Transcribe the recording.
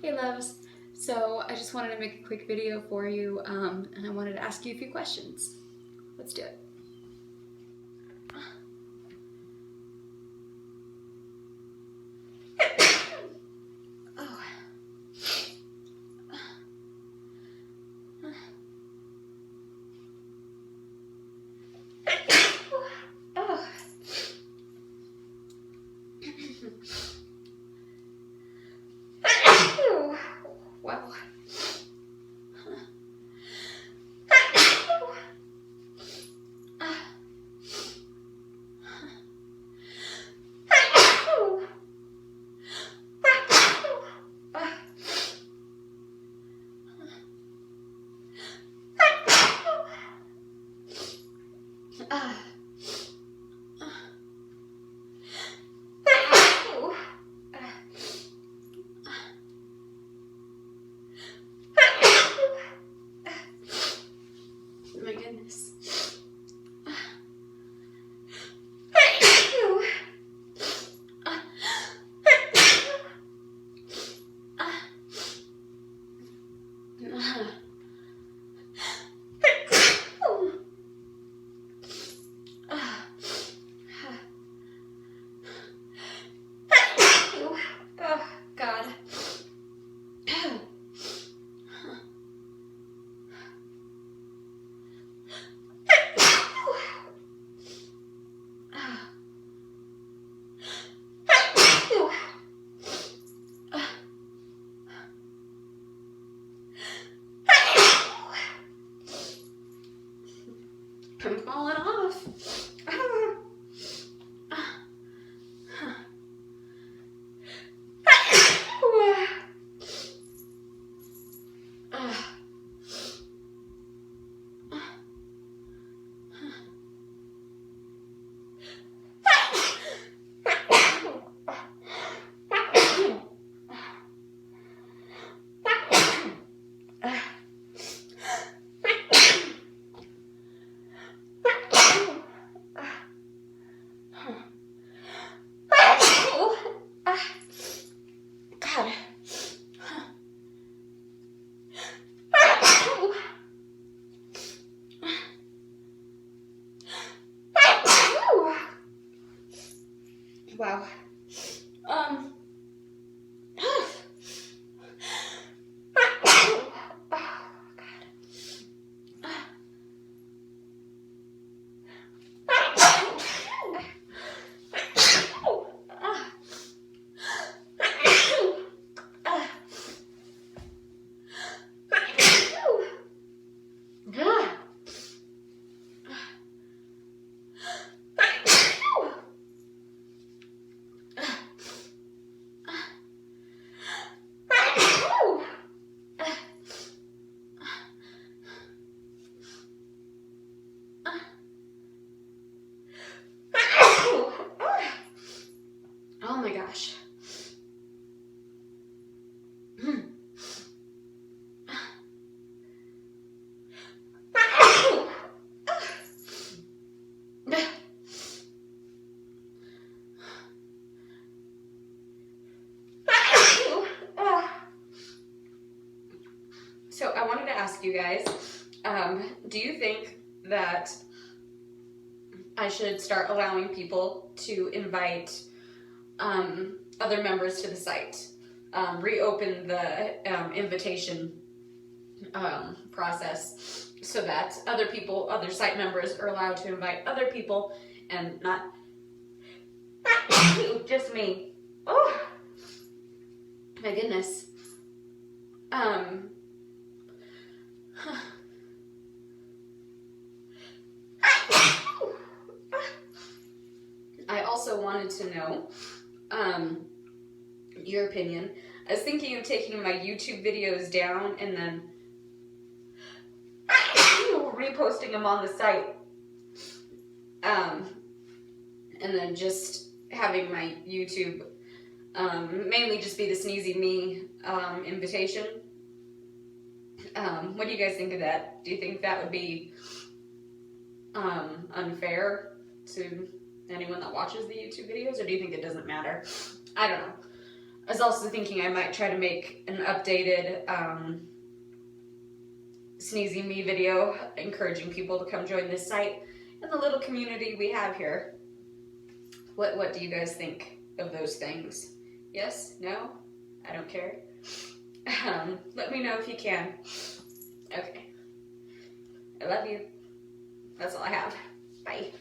Hey loves, so I just wanted to make a quick video for you and I wanted to ask you a few questions. Let's do it. Oh. Oh. Wow. My goodness. Oh, God. I'm falling off. God. Wow. Um. Oh my gosh. So I wanted to ask you guys, do you think that I should start allowing people to invite other members to the site? Reopen the invitation process so that other site members are allowed to invite other people and not just me. Oh, my goodness. I also wanted to know your opinion. I was thinking of taking my YouTube videos down and then reposting them on the site. And then just having my YouTube mainly just be the Sneezy Me invitation. What do you guys think of that? Do you think that would be unfair to anyone that watches the YouTube videos, or do you think it doesn't matter? I don't know. was also thinking I might try to make an updated Sneezy Me video encouraging people to come join this site and the little community we have here. What do you guys think of those things? Yes? No? I don't care. Let me know if you can. Okay. I love you. That's all I have. Bye.